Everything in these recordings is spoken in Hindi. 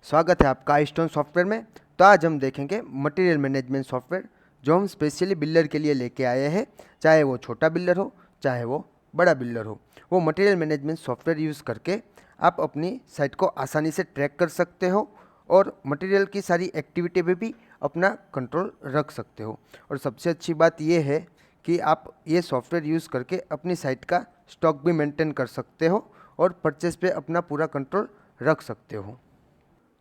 स्वागत है आपका आईस्टोन सॉफ्टवेयर में। तो आज हम देखेंगे मटेरियल मैनेजमेंट सॉफ्टवेयर जो हम स्पेशली बिल्डर के लिए लेके आए हैं। चाहे वो छोटा बिल्डर हो, चाहे वो बड़ा बिल्डर हो, वो मटेरियल मैनेजमेंट सॉफ्टवेयर यूज़ करके आप अपनी साइट को आसानी से ट्रैक कर सकते हो और मटेरियल की सारी एक्टिविटी पे भी अपना कंट्रोल रख सकते हो। और सबसे अच्छी बात यह है कि आप ये सॉफ्टवेयर यूज़ करके अपनी साइट का स्टॉक भी मेंटेन कर सकते हो और परचेस पे अपना पूरा कंट्रोल रख सकते हो।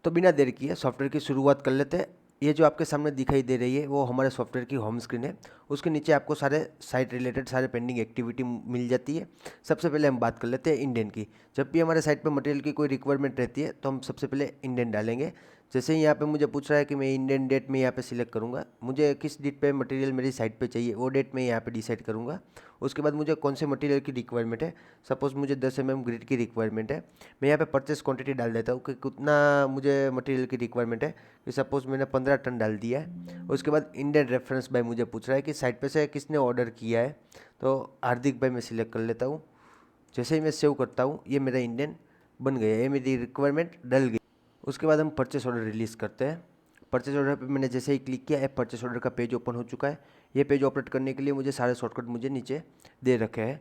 तो बिना देर किए सॉफ्टवेयर की शुरुआत कर लेते हैं। ये जो आपके सामने दिखाई दे रही है वो हमारे सॉफ्टवेयर की होम स्क्रीन है। उसके नीचे आपको सारे साइट रिलेटेड सारे पेंडिंग एक्टिविटी मिल जाती है। सबसे पहले हम बात कर लेते हैं इंडेंट की। जब भी हमारे साइट पे मटेरियल की कोई रिक्वायरमेंट रहती है तो हम सबसे पहले इंडेंट डालेंगे। जैसे ही यहाँ पे मुझे पूछ रहा है कि मैं इंडेंट डेट में यहाँ पे सिलेक्ट करूँगा, मुझे किस डेट पे मटेरियल मेरी साइट पे चाहिए वो डेट में यहाँ पे डिसाइड करूँगा। उसके बाद मुझे कौन से मटेरियल की रिक्वायरमेंट है, सपोज मुझे 10 ग्रिड की रिक्वायरमेंट है, मैं यहाँ पे परचेस क्वांटिटी डाल देता हूँ कि कितना मुझे मटेरियल की रिक्वायरमेंट है। कि सपोज मैंने 15 टन डाल दिया है। उसके बाद इंडेंट रेफरेंस भाई मुझे पूछ रहा है कि साइट पे से किसने ऑर्डर किया है, तो हार्दिक भाई मैं सिलेक्ट कर लेता हूँ। जैसे ही मैं सेव करता हूँ ये मेरा इंडेंट बन गया, ये मेरी रिक्वायरमेंट डल गई। उसके बाद हम परचेस ऑर्डर रिलीज़ करते हैं। परचेस ऑर्डर पे मैंने जैसे ही क्लिक किया, परचेस ऑर्डर का पेज ओपन हो चुका है। ये पेज ऑपरेट करने के लिए मुझे सारे शॉर्टकट मुझे नीचे दे रखे हैं,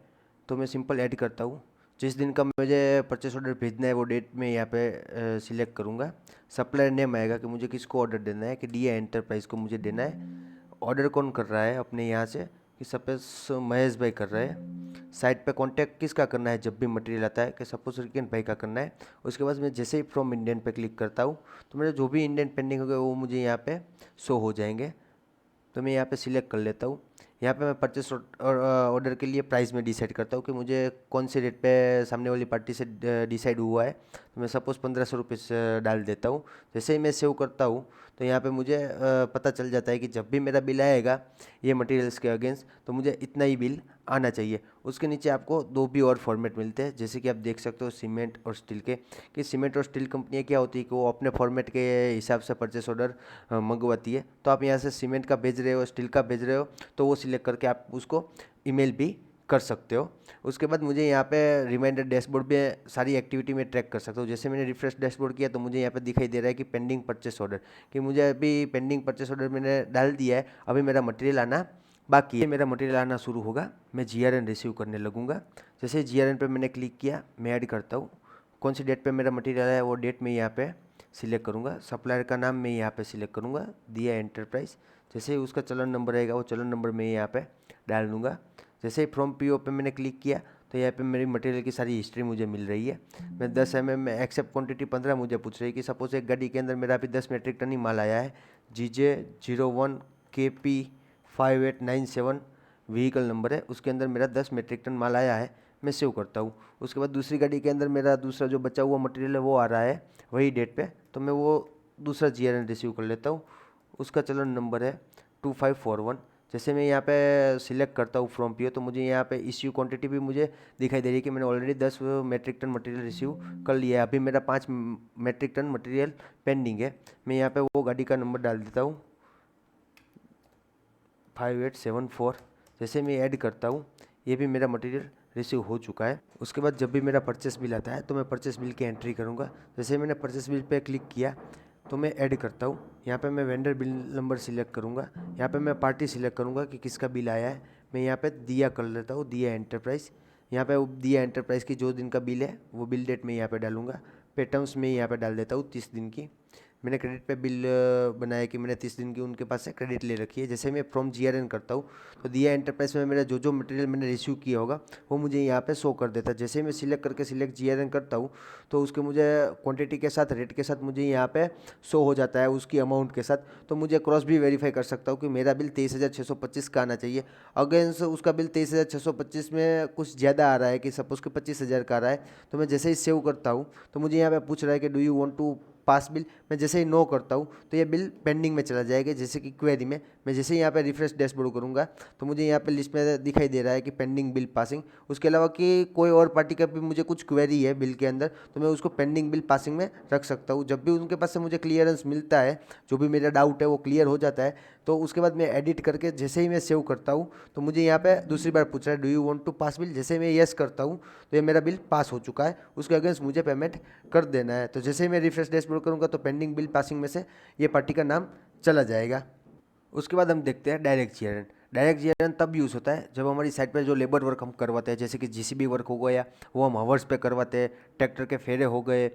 तो मैं सिंपल ऐड करता हूँ। जिस दिन का मुझे परचेस ऑर्डर भेजना है वो डेट में यहाँ पे सिलेक्ट करूँगा। सप्लायर नेम आएगा कि मुझे किसको ऑर्डर देना है, कि डी एंटरप्राइज को मुझे देना है। ऑर्डर कौन कर रहा है अपने यहाँ से, कि सपोज महेश भाई कर रहे हैं। साइट पे कांटेक्ट किसका करना है जब भी मटेरियल आता है, कि सपोज रिकेन भाई का करना है। उसके बाद मैं जैसे ही फ्रॉम इंडियन पे क्लिक करता हूँ तो मेरे जो भी इंडियन पेंडिंग हो गए वो मुझे यहाँ पे शो हो जाएंगे। तो मैं यहाँ पे सिलेक्ट कर लेता हूँ। यहाँ पे मैं परचेस ऑर्डर के लिए प्राइस में डिसाइड करता हूँ कि मुझे कौन से रेट पे सामने वाली पार्टी से डिसाइड हुआ है। तो मैं सपोज़ 1500 रुपये से डाल देता हूँ। जैसे ही मैं सेव करता हूँ तो यहाँ पे मुझे पता चल जाता है कि जब भी मेरा बिल आएगा ये मटेरियल्स के अगेंस्ट, तो मुझे इतना ही बिल आना चाहिए। उसके नीचे आपको दो भी और फॉर्मेट मिलते हैं, जैसे कि आप देख सकते हो सीमेंट और स्टील के। कि सीमेंट और स्टील कंपनियाँ क्या होती है कि वो अपने फॉर्मेट के हिसाब से परचेस ऑर्डर मंगवाती है। तो आप यहाँ से सीमेंट का भेज रहे हो, स्टील का भेज रहे हो, तो वो सिलेक्ट करके आप उसको ईमेल भी कर सकते हो। उसके बाद मुझे यहाँ पे रिमाइंडर डैशबोर्ड में सारी एक्टिविटी में ट्रैक कर सकता हूँ। जैसे मैंने रिफ्रेश डैशबोर्ड किया तो मुझे यहाँ पे दिखाई दे रहा है कि पेंडिंग परचेस ऑर्डर, कि मुझे अभी पेंडिंग परचेस ऑर्डर मैंने डाल दिया है, अभी मेरा मटेरियल आना बाकी है। मेरा मटेरियल आना शुरू होगा, मैं जीआरएन रिसीव करने लगूंगा। जैसे जीआरएन पे मैंने क्लिक किया, मैं ऐड करता हूँ कौन सी डेट पे मेरा मटेरियल है, वो डेट मैं यहाँ पे सिलेक्ट करूँगा। सप्लायर का नाम मैं यहाँ पे सिलेक्ट करूँगा, दिया एंटरप्राइज। जैसे ही उसका चलन नंबर आएगा वो चलन नंबर मैं यहाँ पे डाल दूँगा। जैसे ही फ्रॉम पीओ पे मैंने क्लिक किया तो यहाँ पे मेरी मटेरियल की सारी हिस्ट्री मुझे मिल रही है। मैं 10 में एक्सेप्ट क्वांटिटी 15 मुझे पूछ रही है कि सपोज एक गाड़ी के अंदर मेरा अभी 10 मेट्रिक टन ही माल आया है। GJ01 KP 5897 व्हीकल नंबर है, उसके अंदर मेरा 10 मेट्रिक टन माल आया है। मैं सेव करता हूँ। उसके बाद दूसरी गाड़ी के अंदर मेरा दूसरा जो बचा हुआ मटेरियल है वो आ रहा है वही डेट पे, तो मैं वो दूसरा जीआरएन रिसीव कर लेता हूँ। उसका चलन नंबर है 2541। जैसे मैं यहाँ पे सिलेक्ट करता हूँ फ्रॉम पीओ तो मुझे यहाँ पे इश्यू क्वांटिटी भी मुझे दिखाई दे रही है कि मैंने already 10 metric ton material receive कर लिया है। अभी मेरा 5 मेट्रिक टन मटेरियल पेंडिंग है। मैं यहाँ पे वो गाड़ी का नंबर डाल देता हूँ 5874। जैसे मैं ऐड करता हूँ ये भी मेरा मटेरियल रिसीव हो चुका है। उसके बाद जब भी मेरा परचेस बिल आता है तो मैं परचेस बिल की एंट्री करूँगा। जैसे मैंने परचेस बिल पे क्लिक किया तो मैं ऐड करता हूँ। यहाँ पे मैं वेंडर बिल नंबर सिलेक्ट करूँगा। यहाँ पे मैं पार्टी सिलेक्ट करूँगा कि किसका बिल आया है। मैं यहाँ पे दिया कर लेता हूँ, दिया एंटरप्राइज़। यहाँ पे दिया एंटरप्राइज़ की जो दिन का बिल है वो बिल डेट मैं यहाँ पे डालूँगा। पे टर्म्स में यहाँ पे डाल देता हूँ 30 दिन की। मैंने क्रेडिट पे बिल बनाया कि मैंने 30 दिन की उनके पास से क्रेडिट ले रखी है। जैसे मैं फ्रॉम जीआरएन करता हूँ तो दिया एंटरप्राइज में मेरा जो जो मटेरियल मैंने रिसीव किया होगा वो मुझे यहाँ पे शो कर देता है। जैसे मैं सिलेक्ट करके सिलेक्ट जीआरएन करता हूँ तो उसके मुझे क्वांटिटी के साथ रेट के साथ मुझे यहाँ पे शो हो जाता है उसकी अमाउंट के साथ। तो मुझे क्रॉस भी वेरीफाई कर सकता हूँ कि मेरा बिल 23,625 का आना चाहिए। अगेंस्ट उसका बिल 23,625 में कुछ ज़्यादा आ रहा है, कि सपोज कि 25,000 का आ रहा है। तो मैं जैसे ही सेव करता हूँ तो मुझे यहाँ पे पूछ रहा है कि do you want to pass bill. मैं जैसे ही नो करता हूँ तो ये बिल पेंडिंग में चला जाएगा। जैसे कि क्वेरी में मैं जैसे ही यहाँ पे रिफ्रेश डैशबोर्ड करूँगा तो मुझे यहाँ पे लिस्ट में दिखाई दे रहा है कि पेंडिंग बिल पासिंग। उसके अलावा कि कोई और पार्टी का भी मुझे कुछ क्वेरी है बिल के अंदर तो मैं उसको पेंडिंग बिल पासिंग में रख सकता हूँ। जब भी उनके पास से मुझे क्लियरेंस मिलता है, जो भी मेरा डाउट है वो क्लियर हो जाता है, तो उसके बाद मैं एडिट करके जैसे ही मैं सेव करता हूँ तो मुझे यहाँ पे दूसरी बार पूछ रहा है do you want to pass bill. जैसे मैं येस करता हूँ तो ये मेरा बिल पास हो चुका है, उसके अगेंस्ट मुझे पेमेंट कर देना है। तो जैसे ही मैं रिफ्रेश डैशबोर्ड एक्सप्लोर करूँगा तो पेंडिंग बिल पासिंग में से ये पार्टी का नाम चला जाएगा। उसके बाद हम देखते हैं डायरेक्ट जीआरएन। डायरेक्ट जीआरएन तब यूज़ होता है जब हमारी साइट पर जो लेबर वर्क हम करवाते हैं, जैसे कि जीसीबी वर्क हो गया, वो हम हावर्स पे करवाते हैं, ट्रैक्टर के फेरे हो गए,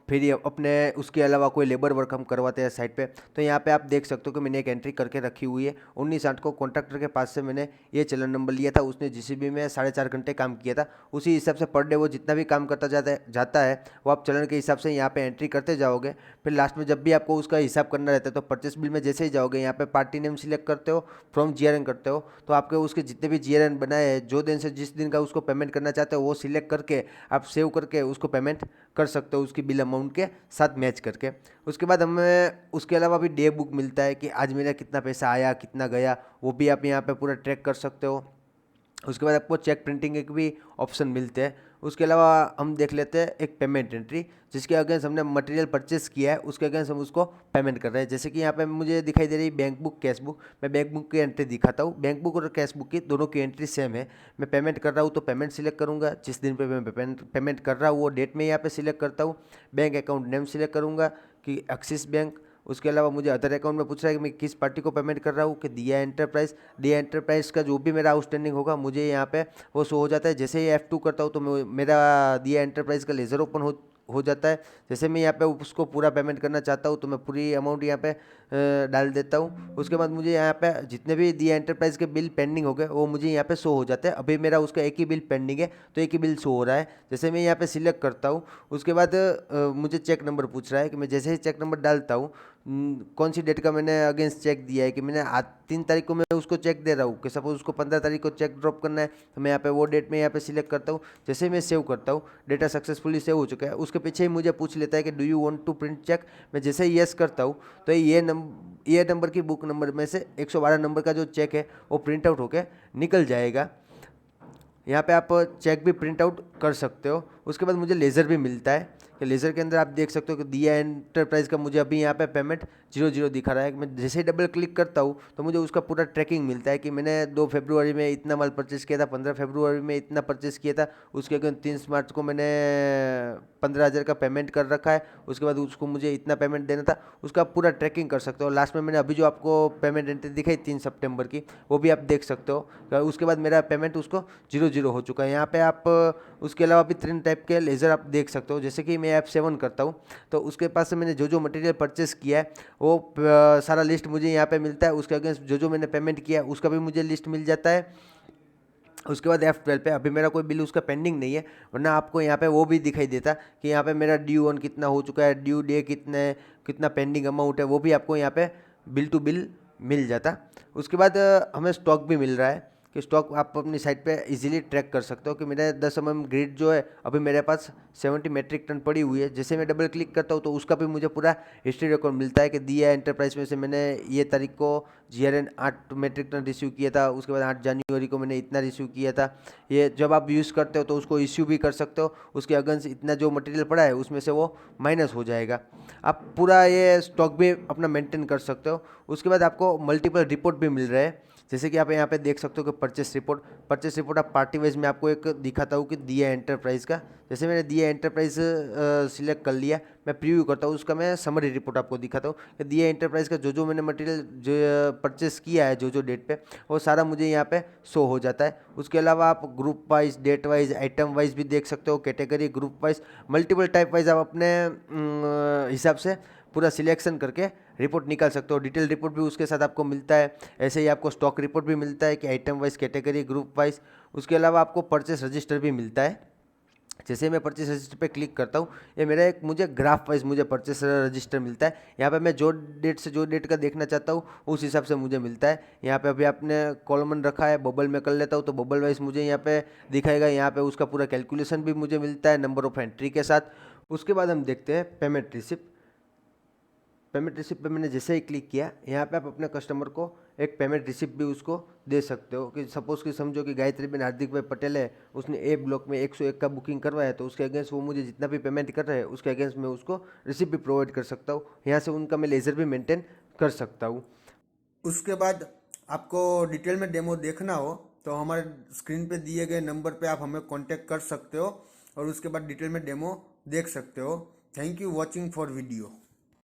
फिर ये अपने उसके अलावा कोई लेबर वर्क हम करवाते हैं साइट पे। तो यहाँ पे आप देख सकते हो कि मैंने एक एंट्री करके रखी हुई है। 19/8 को कॉन्ट्रैक्टर के पास से मैंने ये चलन नंबर लिया था। उसने जीसीबी में 4.5 घंटे काम किया था। उसी हिसाब से पर डे वो जितना भी काम करता जाता है वो आप चलन के हिसाब से यहाँ पे एंट्री करते जाओगे। फिर लास्ट में जब भी आपको उसका हिसाब करना रहता है तो परचेस बिल में जैसे ही जाओगे यहाँ पे पार्टी नेम सिलेक्ट करते हो, फ्रॉम जीआरएन करते हो, तो आपके उसके जितने भी जीआरएन बनाए हैं, जो दिन से जिस दिन का उसको पेमेंट करना चाहते हो वो सिलेक्ट करके आप सेव करके उसको पेमेंट कर सकते हो उसकी बिल अमाउंट के साथ मैच करके। उसके बाद हमें उसके अलावा भी डे बुक मिलता है कि आज मेरा कितना पैसा आया, कितना गया, वो भी आप यहाँ पे पूरा ट्रैक कर सकते हो। उसके बाद आपको चेक प्रिंटिंग के भी ऑप्शन मिलते हैं। उसके अलावा हम देख लेते हैं एक पेमेंट एंट्री, जिसके अगेंस्ट हमने मटेरियल परचेस किया है उसके अगेंस्ट हम उसको पेमेंट कर रहे हैं। जैसे कि यहाँ पे मुझे दिखाई दे रही बैंक बुक, कैश बुक। मैं बैंक बुक की एंट्री दिखाता हूँ। बैंक बुक और कैश बुक की दोनों की एंट्री सेम है। मैं पेमेंट कर रहा हूँ तो पेमेंट सिलेक्ट करूँगा, जिस दिन पे मैं पेमेंट कर रहा हूँ वो डेट में यहाँ पे सिलेक्ट करता हूँ। बैंक अकाउंट नेम सिलेक्ट करूँगा कि एक्सिस बैंक। उसके अलावा मुझे अदर अकाउंट में पूछ रहा है कि मैं किस पार्टी को पेमेंट कर रहा हूँ, कि दिया एंटरप्राइज। दिया एंटरप्राइज का जो भी मेरा आउटस्टैंडिंग होगा मुझे यहाँ पे वो शो हो जाता है। जैसे ही F2 करता हूँ तो मेरा दिया एंटरप्राइज का लेज़र ओपन हो जाता है। जैसे मैं यहाँ पे उसको पूरा पेमेंट करना चाहता हूँ तो मैं पूरी अमाउंट यहाँ पे डाल देता हूँ। उसके बाद मुझे यहाँ पे जितने भी दिया एंटरप्राइज के बिल पेंडिंग हो गए वो मुझे यहाँ पे शो हो जाते हैं। अभी मेरा उसका एक ही बिल पेंडिंग है तो एक ही बिल शो हो रहा है। जैसे मैं यहाँ पे सिलेक्ट करता हूँ उसके बाद मुझे चेक नंबर पूछ रहा है कि मैं जैसे ही चेक नंबर डालता हूँ कौन सी डेट का मैंने अगेंस्ट चेक दिया है, कि मैंने आज 3 तारीख को मैं उसको चेक दे रहा हूँ, कि सपोज उसको 15 तारीख को चेक ड्रॉप करना है तो मैं यहाँ पे वो डेट में यहाँ पे सिलेक्ट करता हूँ। जैसे मैं सेव करता हूँ डेटा सक्सेसफुली सेव हो चुका है। उसके पीछे ही मुझे पूछ लेता है कि do you want to print cheque. मैं जैसे ही येस करता हूँ तो ये नंबर की बुक नंबर में से 112 नंबर का जो चेक है वो प्रिंट आउट होकर निकल जाएगा। यहाँ पे आप चेक भी प्रिंट आउट कर सकते हो। उसके बाद मुझे लेज़र भी मिलता है, कि लेज़र के अंदर आप देख सकते हो कि दिया एंटरप्राइज का मुझे अभी यहाँ पे पेमेंट 00 दिखा रहा है। मैं जैसे ही डबल क्लिक करता हूँ तो मुझे उसका पूरा ट्रैकिंग मिलता है कि मैंने 2 फरवरी में इतना माल परचेस किया था, 15 फरवरी में इतना परचेस किया था, उसके अगेंस्ट 3 मार्च को मैंने 15,000 का पेमेंट कर रखा है, उसके बाद उसको मुझे इतना पेमेंट देना था, उसका पूरा ट्रैकिंग कर सकते हो। लास्ट में मैंने अभी जो आपको पेमेंट एंट्री दिखाई 3 सितंबर की, वो भी आप देख सकते हो। उसके बाद मेरा पेमेंट उसको 00 हो चुका है। यहाँ पे आप उसके अलावा भी 3 टाइप के लेज़र आप देख सकते हो। जैसे कि मैं F7 करता हूँ तो उसके पास से मैंने जो जो मटेरियल परचेस किया है वो सारा लिस्ट मुझे यहाँ पे मिलता है। उसके अगेंस्ट जो जो मैंने पेमेंट किया है उसका भी मुझे लिस्ट मिल जाता है। उसके बाद F12 पे अभी मेरा कोई बिल उसका पेंडिंग नहीं है, वरना आपको यहाँ पे वो भी दिखाई देता कि यहाँ पे मेरा ड्यू ऑन कितना हो चुका है, ड्यू डे कितना पेंडिंग अमाउंट है, वो भी आपको यहाँ पे बिल टू बिल मिल जाता। उसके बाद हमें स्टॉक भी मिल रहा है, कि स्टॉक आप अपनी साइट पे इजीली ट्रैक कर सकते हो कि मेरा 10 mm ग्रिड जो है अभी मेरे पास 70 मेट्रिक टन पड़ी हुई है। जैसे मैं डबल क्लिक करता हूँ तो उसका भी मुझे पूरा हिस्ट्री रिकॉर्ड मिलता है कि दिया एंटरप्राइज में से मैंने ये तारीख को जीआरएन 8 मेट्रिक टन रिसीव किया था, उसके बाद 8 जनवरी को मैंने इतना रिसीव किया था। ये जब आप यूज़ करते हो तो उसको इश्यू भी कर सकते हो, उसके अगेंस्ट इतना जो मटेरियल पड़ा है उसमें से वो माइनस हो जाएगा। आप पूरा ये स्टॉक भी अपना मेंटेन कर सकते हो। उसके बाद आपको मल्टीपल रिपोर्ट भी मिल रहे हैं, जैसे कि आप यहाँ पे देख सकते हो कि परचेस रिपोर्ट आप पार्टी वाइज में आपको एक दिखाता हूँ कि दिया एंटरप्राइज का। जैसे मैंने दिया एंटरप्राइज सिलेक्ट कर लिया, मैं प्रीव्यू करता हूँ, उसका मैं समरी रिपोर्ट आपको दिखाता हूँ कि दिया एंटरप्राइज का जो जो मैंने मटेरियल जो परचेस किया है जो डेट पे, वो सारा मुझे यहाँ पे शो हो जाता है। उसके अलावा आप group wise, date wise, item wise भी देख सकते हो, category, group wise, multiple type wise आप अपने हिसाब से पूरा सिलेक्शन करके रिपोर्ट निकाल सकते हो। डिटेल रिपोर्ट भी उसके साथ आपको मिलता है। ऐसे ही आपको स्टॉक रिपोर्ट भी मिलता है कि item wise, category, group wise. उसके अलावा आपको परचेस रजिस्टर भी मिलता है। जैसे मैं परचेस रजिस्टर पे क्लिक करता हूँ, ये मेरा एक मुझे ग्राफ वाइज मुझे परचेस रजिस्टर मिलता है। यहाँ पे मैं जो डेट से जो डेट का देखना चाहता हूँ उस हिसाब से मुझे मिलता है। यहाँ पे अभी आपने कॉलमन रखा है, बबल में कर लेता हूँ तो बबल वाइज मुझे यहाँ पे दिखाएगा। यहाँ पे उसका पूरा कैलकुलेशन भी मुझे मिलता है नंबर ऑफ एंट्री के साथ। उसके बाद हम देखते हैं पेमेंट रिसिप्ट। पेमेंट रिसिप्ट पे मैंने जैसे ही क्लिक किया, यहाँ पे आप अपने कस्टमर को एक पेमेंट रिसिप्ट भी उसको दे सकते हो। कि सपोज़ कि समझो कि गायत्री बेन हार्दिक भाई पटेल है, उसने ए ब्लॉक में 101 का बुकिंग करवाया है, तो उसके अगेंस्ट वो मुझे जितना भी पेमेंट कर रहे हैं उसके अगेंस्ट मैं उसको रिसिप्ट भी प्रोवाइड कर सकता हूँ। यहाँ से उनका मैं लेज़र भी मेंटेन कर सकता हूँ। उसके बाद आपको डिटेल में डेमो देखना हो तो हमारे स्क्रीन पे दिए गए नंबर पे आप हमें कांटेक्ट कर सकते हो और उसके बाद डिटेल में डेमो देख सकते हो। Thank you watching for video.